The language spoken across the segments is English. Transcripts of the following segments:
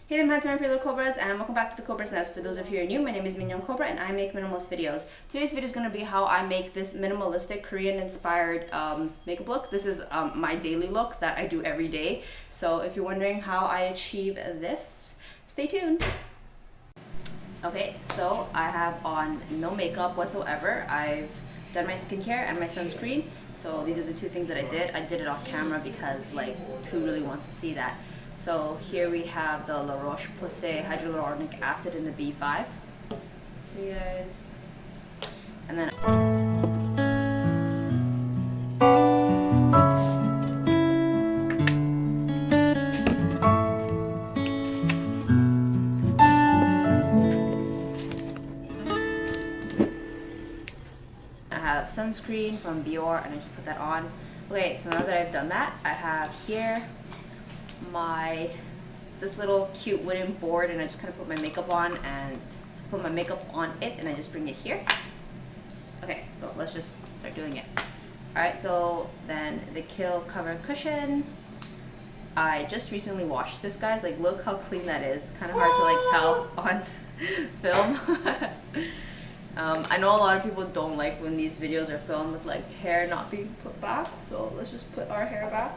Hey there, my little Cobras, and welcome back to the Cobras Nest. For those of you who are new, my name is Mignon Cobra, and I make minimalist videos. Today's video is going to be how I make this minimalistic Korean-inspired makeup look. This is my daily look that I do every day. So if you're wondering how I achieve this, stay tuned. Okay, so I have on no makeup whatsoever. I've done my skincare and my sunscreen. So these are the two things that I did. I did it off camera because like who really wants to see that? So here we have the La Roche-Posay hyaluronic acid in the B5 for you guys. And then I have sunscreen from Bior and I just put that on. Okay, so now that I've done that, I have here this little cute wooden board, and I just kind of put my makeup on and put my makeup on it, and I just bring it here. Okay, so let's just start doing it. Alright, so then the Kill Cover Cushion. I just recently washed this, guys. Like, look how clean that is. Kind of hard to like tell on film. I know a lot of people don't like when these videos are filmed with like hair not being put back, so let's just put our hair back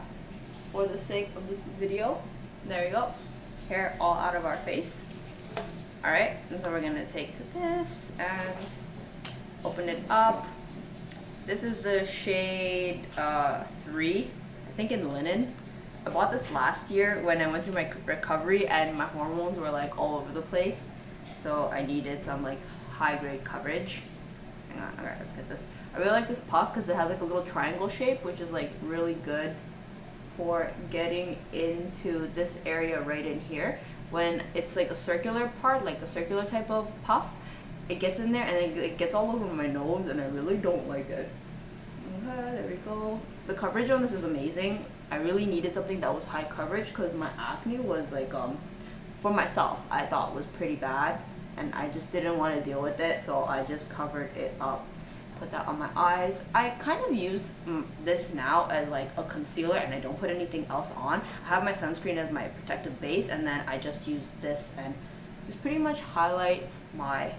for the sake of this video. There we go. Hair all out of our face. Alright, and so we're gonna take this and open it up. This is the shade 3, I think in linen. I bought this last year when I went through my recovery and my hormones were like all over the place. So I needed some like high grade coverage. Hang on, alright, let's get this. I really like this puff because it has like a little triangle shape, which is like really good for getting into this area right in here. When it's like a circular part, like a circular type of puff, it gets in there and it gets all over my nose and I really don't like it. Okay, there we go. The coverage on this is amazing. I really needed something that was high coverage because my acne was like, for myself, I thought was pretty bad and I just didn't want to deal with it, so I just covered it up. Put that on my eyes. I kind of use this now as like a concealer and I don't put anything else on. I have my sunscreen as my protective base and then I just use this and just pretty much highlight my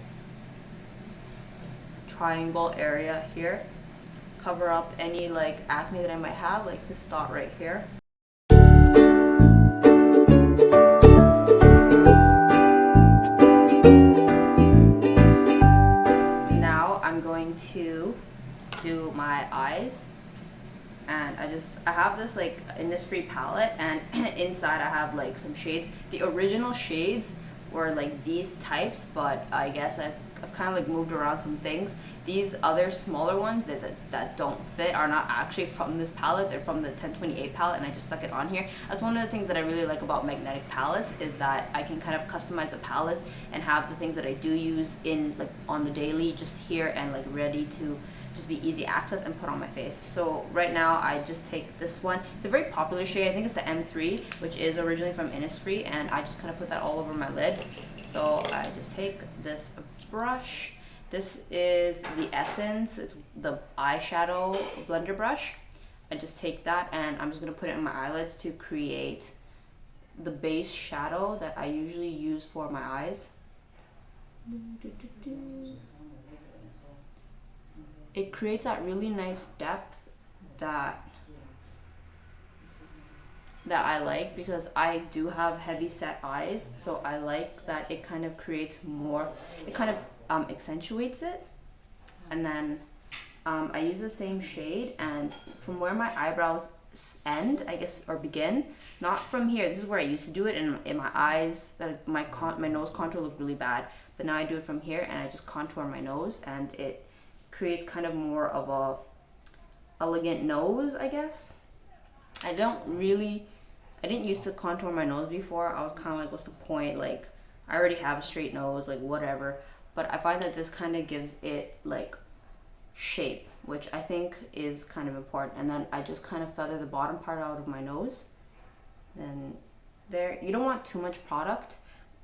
triangle area here. Cover up any like acne that I might have, like this dot right here. To do my eyes, and I have this like Innisfree palette, and inside I have like some shades. The original shades were like these types, but I guess I've kind of like moved around some things. These other smaller ones that don't fit are not actually from this palette. They're from the 1028 palette and I just stuck it on here. That's one of the things that I really like about magnetic palettes, is that I can kind of customize the palette and have the things that I do use in like on the daily just here and like ready to just be easy access and put on my face. So right now I just take this one. It's a very popular shade. I think it's the M3, which is originally from Innisfree, and I just kind of put that all over my lid. So I just take this brush. This is the Essence. It's the eyeshadow blender brush. I just take that and I'm just going to put it in my eyelids to create the base shadow that I usually use for my eyes. It creates that really nice depth that I like, because I do have heavy set eyes, so I like that it kind of creates more, it kind of accentuates it. And then I use the same shade, and from where my eyebrows end, I guess, or begin, not from here, this is where I used to do it in my eyes, that my nose contour looked really bad, but now I do it from here and I just contour my nose, and it creates kind of more of a elegant nose, I guess. I didn't used to contour my nose before. I was kind of like, what's the point? Like, I already have a straight nose, like whatever. But I find that this kind of gives it like shape, which I think is kind of important. And then I just kind of feather the bottom part out of my nose. Then there, you don't want too much product.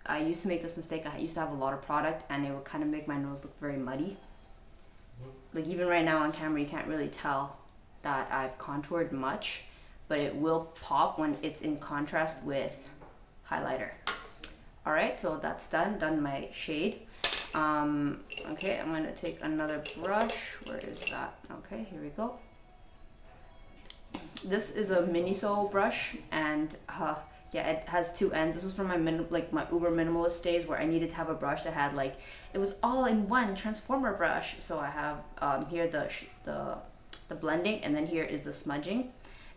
I used to make this mistake. I used to have a lot of product and it would kind of make my nose look very muddy. Like even right now on camera, you can't really tell that I've contoured much, but it will pop when it's in contrast with highlighter. All right, so that's done my shade. Okay, I'm gonna take another brush. Where is that? Okay, here we go. This is a Miniso brush, and yeah, it has two ends. This was from my my uber minimalist days where I needed to have a brush that had like, it was all in one transformer brush. So I have here the blending, and then here is the smudging.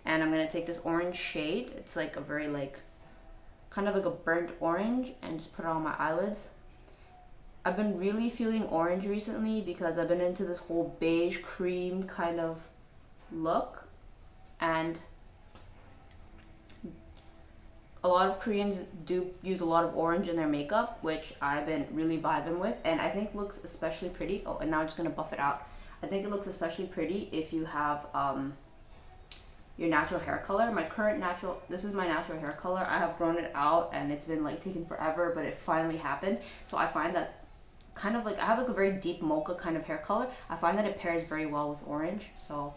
And I'm gonna take this orange shade. It's like a very like, kind of like a burnt orange, and just put it on my eyelids. I've been really feeling orange recently because I've been into this whole beige cream kind of look, and a lot of Koreans do use a lot of orange in their makeup, which I've been really vibing with, and I think looks especially pretty. Oh, and now I'm just gonna buff it out. I think it looks especially pretty if you have your natural hair color. This is my natural hair color. I have grown it out and it's been like taking forever, but it finally happened. So I find that kind of like, I have like a very deep mocha kind of hair color. I find that it pairs very well with orange. So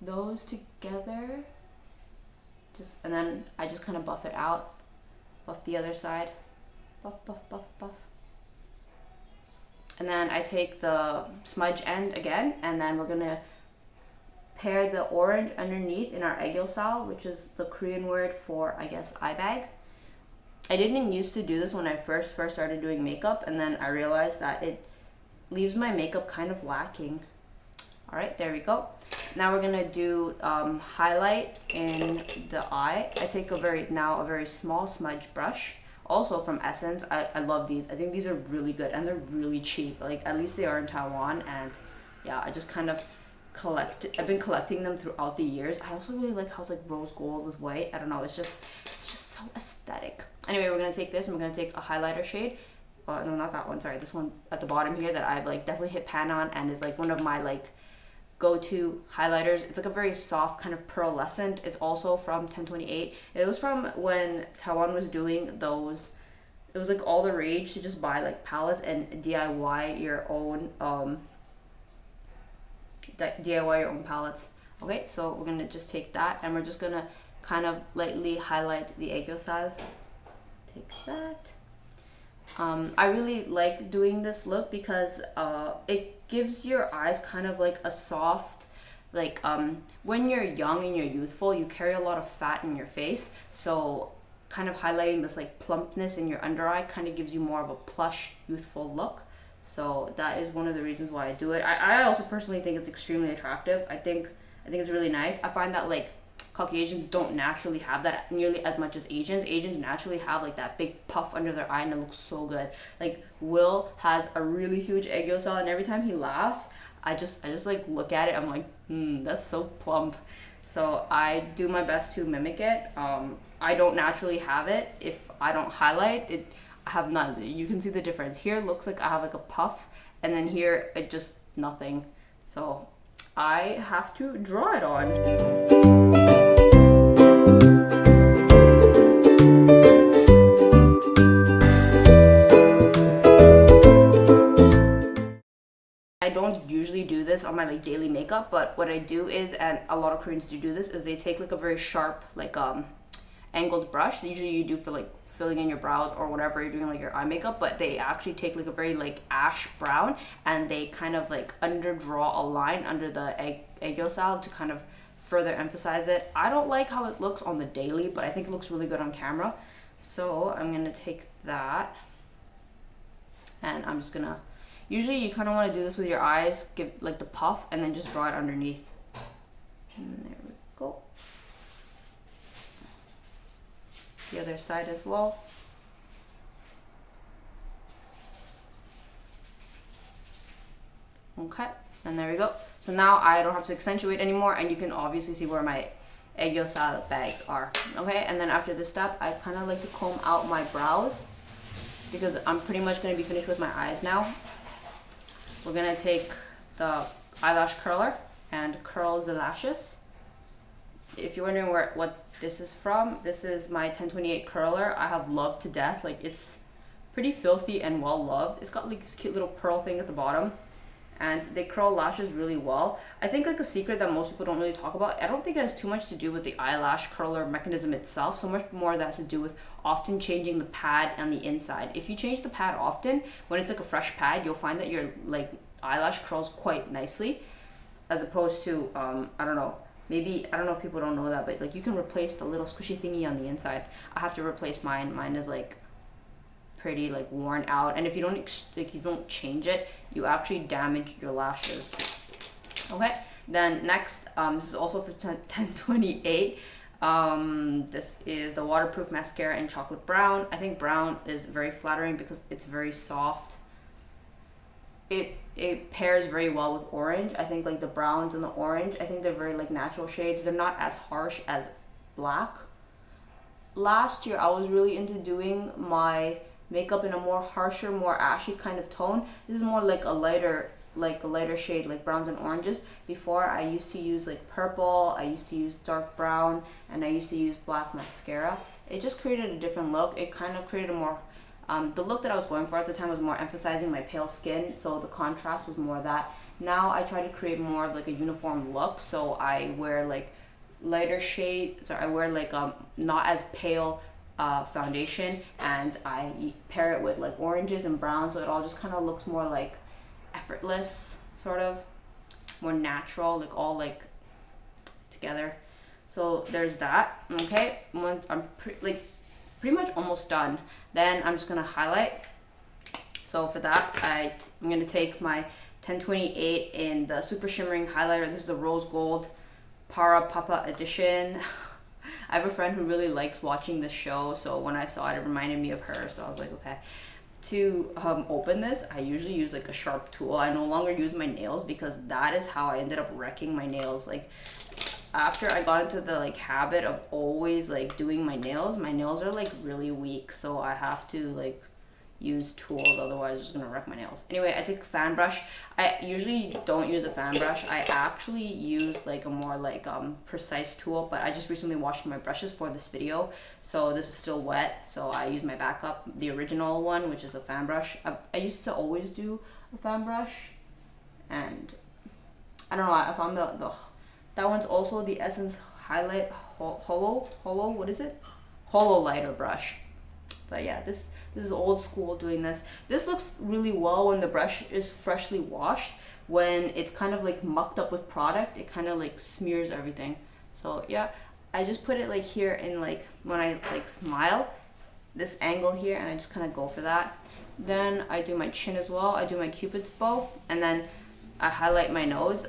those together, and then I just kind of buff it out, buff the other side, buff, buff, buff, buff. And then I take the smudge end again, and then we're gonna pair the orange underneath in our aegyeosal, which is the Korean word for, I guess, eye bag. I didn't used to do this when I first started doing makeup, and then I realized that it leaves my makeup kind of lacking. All right, there we go. Now we're gonna do highlight in the eye. I take a very small smudge brush, also from Essence. I love these. I think these are really good, and they're really cheap. Like, at least they are in Taiwan. And yeah, I just kind of I've been collecting them throughout the years. I also really like how it's like rose gold with white. I don't know, it's just so aesthetic. Anyway, we're gonna take this and we're gonna take a highlighter shade. No, not that one, sorry, this one at the bottom here that I've like definitely hit pan on and is like one of my like go-to highlighters. It's like a very soft kind of pearlescent. It's also from 1028. It was from when Taiwan was doing those, it was like all the rage to just buy like palettes and DIY your own palettes. Okay, so we're gonna just take that and we're just gonna kind of lightly highlight the aegyeosal. Take that. I really like doing this look because it gives your eyes kind of like a soft, like when you're young and you're youthful, you carry a lot of fat in your face, so kind of highlighting this like plumpness in your under eye kind of gives you more of a plush, youthful look. So that is one of the reasons why I do it. I also personally think it's extremely attractive. I think it's really nice. I find that like Caucasians don't naturally have that nearly as much as Asians. Asians naturally have like that big puff under their eye and it looks so good. Like Will has a really huge aegyeosal, and every time he laughs, I just like look at it. I'm like, that's so plump. So I do my best to mimic it. I don't naturally have it if I don't highlight it. I have none. You can see the difference. Here it looks like I have like a puff, and then here it just nothing. So I have to draw it on. I don't usually do this on my like daily makeup, but what I do is, and a lot of Koreans do this, is they take like a very sharp like angled brush that usually you do for like filling in your brows or whatever you're doing like your eye makeup, but they actually take like a very like ash brown and they kind of like underdraw a line under the aegyeosal to kind of further emphasize it. I don't like how it looks on the daily, but I think it looks really good on camera. So I'm gonna take that and I'm just gonna, usually you kind of want to do this with your eyes, give like the puff and then just draw it underneath. And there we go. The other side as well. Okay, and there we go. So now I don't have to accentuate anymore, and you can obviously see where my aegyeosal bags are. Okay, and then after this step, I kind of like to comb out my brows because I'm pretty much going to be finished with my eyes now. We're going to take the eyelash curler and curl the lashes. If you're wondering what this is from, this is my 1028 curler. I have loved to death. Like, it's pretty filthy and well loved. It's got like this cute little pearl thing at the bottom, and they curl lashes really well. I think like a secret that most people don't really talk about, I don't think it has too much to do with the eyelash curler mechanism itself, so much more that has to do with often changing the pad on the inside. If you change the pad often, when it's like a fresh pad, you'll find that your like eyelash curls quite nicely, as opposed to I don't know, maybe, I don't know if people don't know that, but like you can replace the little squishy thingy on the inside. I have to replace mine. Mine is like pretty like worn out, and if you don't change it, you actually damage your lashes. Okay, then next, this is also for 1028. This is the waterproof mascara in chocolate brown. I think brown is very flattering because it's very soft. It pairs very well with orange. I think like the browns and the orange, I think they're very like natural shades. They're not as harsh as black. Last year I was really into doing my makeup in a more harsher, more ashy kind of tone. This is more like a lighter shade, like browns and oranges. Before, I used to use like purple, I used to use dark brown, and I used to use black mascara. It just created a different look. It kind of created a more the look that I was going for at the time was more emphasizing my pale skin, so the contrast was more that. Now I try to create more of like a uniform look, so I wear like lighter shade, so I wear like not as pale foundation, and I pair it with like oranges and browns, so it all just kind of looks more like effortless, sort of more natural, like all like together. So there's that. Okay, once I'm pretty much almost done, then I'm just gonna highlight. So for that, I'm gonna take my 1028 in the super shimmering highlighter. This is a rose gold Para Papa edition. I have a friend who really likes watching this show, so when I saw it, it reminded me of her. So I was like, okay. To open this, I usually use like a sharp tool. I no longer use my nails because that is how I ended up wrecking my nails. Like after I got into the like habit of always like doing my nails are like really weak, so I have to like use tools, otherwise it's just gonna wreck my nails. Anyway, I take a fan brush. I usually don't use a fan brush. I actually use like a more like precise tool, but I just recently washed my brushes for this video, so this is still wet, so I use my backup, the original one, which is a fan brush. I used to always do a fan brush, and I don't know, I found that one's also the Essence Highlight Hollow, what is it? Hollow lighter brush. But yeah, this is old school doing this. This looks really well when the brush is freshly washed. When it's kind of like mucked up with product, it kind of like smears everything. So yeah, I just put it like here in like when I like smile, this angle here, and I just kind of go for that. Then I do my chin as well. I do my Cupid's bow, and then I highlight my nose.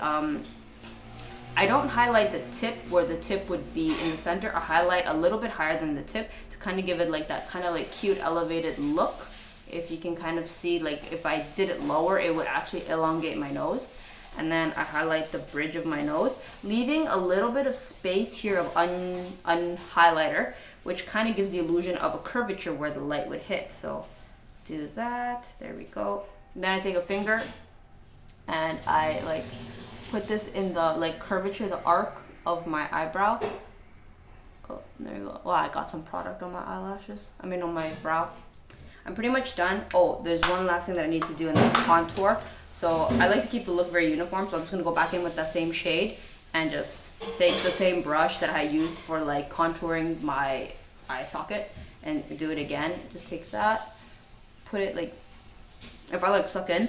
I don't highlight the tip where the tip would be in the center. I highlight a little bit higher than the tip to kind of give it like that kind of like cute elevated look. If you can kind of see, like if I did it lower, it would actually elongate my nose. And then I highlight the bridge of my nose, leaving a little bit of space here of unhighlighter, which kind of gives the illusion of a curvature where the light would hit. So do that, there we go. Then I take a finger and I like put this in the like curvature, the arc of my eyebrow. Oh, there you go. Wow, I got some product on my eyelashes. I mean on my brow. I'm pretty much done. Oh, there's one last thing that I need to do, and that's contour. So I like to keep the look very uniform, so I'm just gonna go back in with that same shade and just take the same brush that I used for like contouring my eye socket and do it again. Just take that, put it like, if I like suck in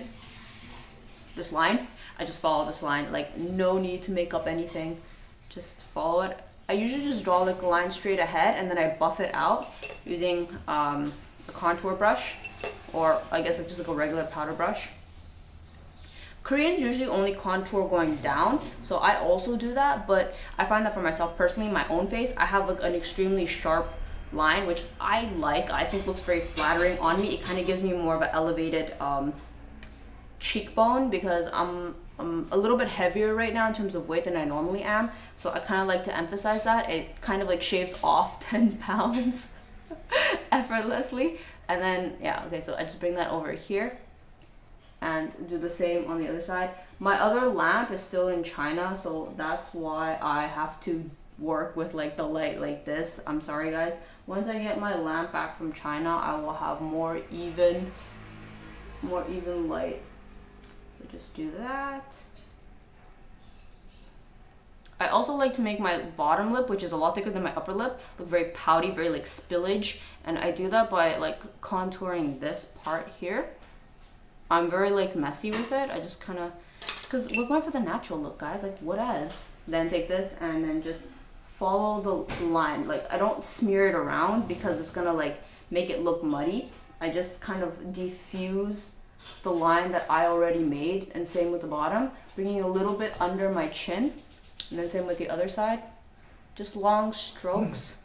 this line, I just follow this line, like no need to make up anything, just follow it. I usually just draw like a line straight ahead, and then I buff it out using a contour brush, or I guess like just like a regular powder brush. Koreans usually only contour going down, so I also do that, but I find that for myself personally, my own face, I have like an extremely sharp line, which I think looks very flattering on me. It kind of gives me more of an elevated cheekbone, because I'm a little bit heavier right now in terms of weight than I normally am, so I kind of like to emphasize that. It kind of like shaves off 10 pounds effortlessly. And then yeah, okay, so I just bring that over here and do the same on the other side. My other lamp is still in China, so that's why I have to work with like the light like this. I'm sorry guys. Once I get my lamp back from China, I will have more even light. So just do that. I also like to make my bottom lip, which is a lot thicker than my upper lip, look very pouty, very like spillage. And I do that by like contouring this part here. I'm very like messy with it. I just kind of, because we're going for the natural look, guys, like what else? Then take this and then just follow the line. Like I don't smear it around because it's gonna like make it look muddy. I just kind of diffuse the line that I already made, and same with the bottom, bringing a little bit under my chin. And then same with the other side, just long strokes.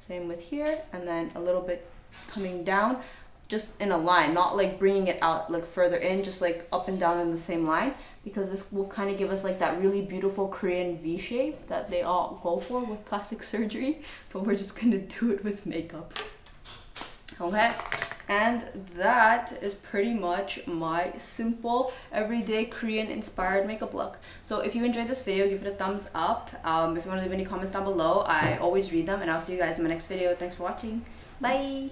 Same with here, and then a little bit coming down, just in a line, not like bringing it out like further in, just like up and down in the same line, because this will kind of give us like that really beautiful Korean V shape that they all go for with plastic surgery, but we're just gonna do it with makeup. Okay, and that is pretty much my simple everyday Korean inspired makeup look. So if you enjoyed this video, give it a thumbs up. If you want to leave any comments down below, I always read them, and I'll see you guys in my next video. Thanks for watching. Bye.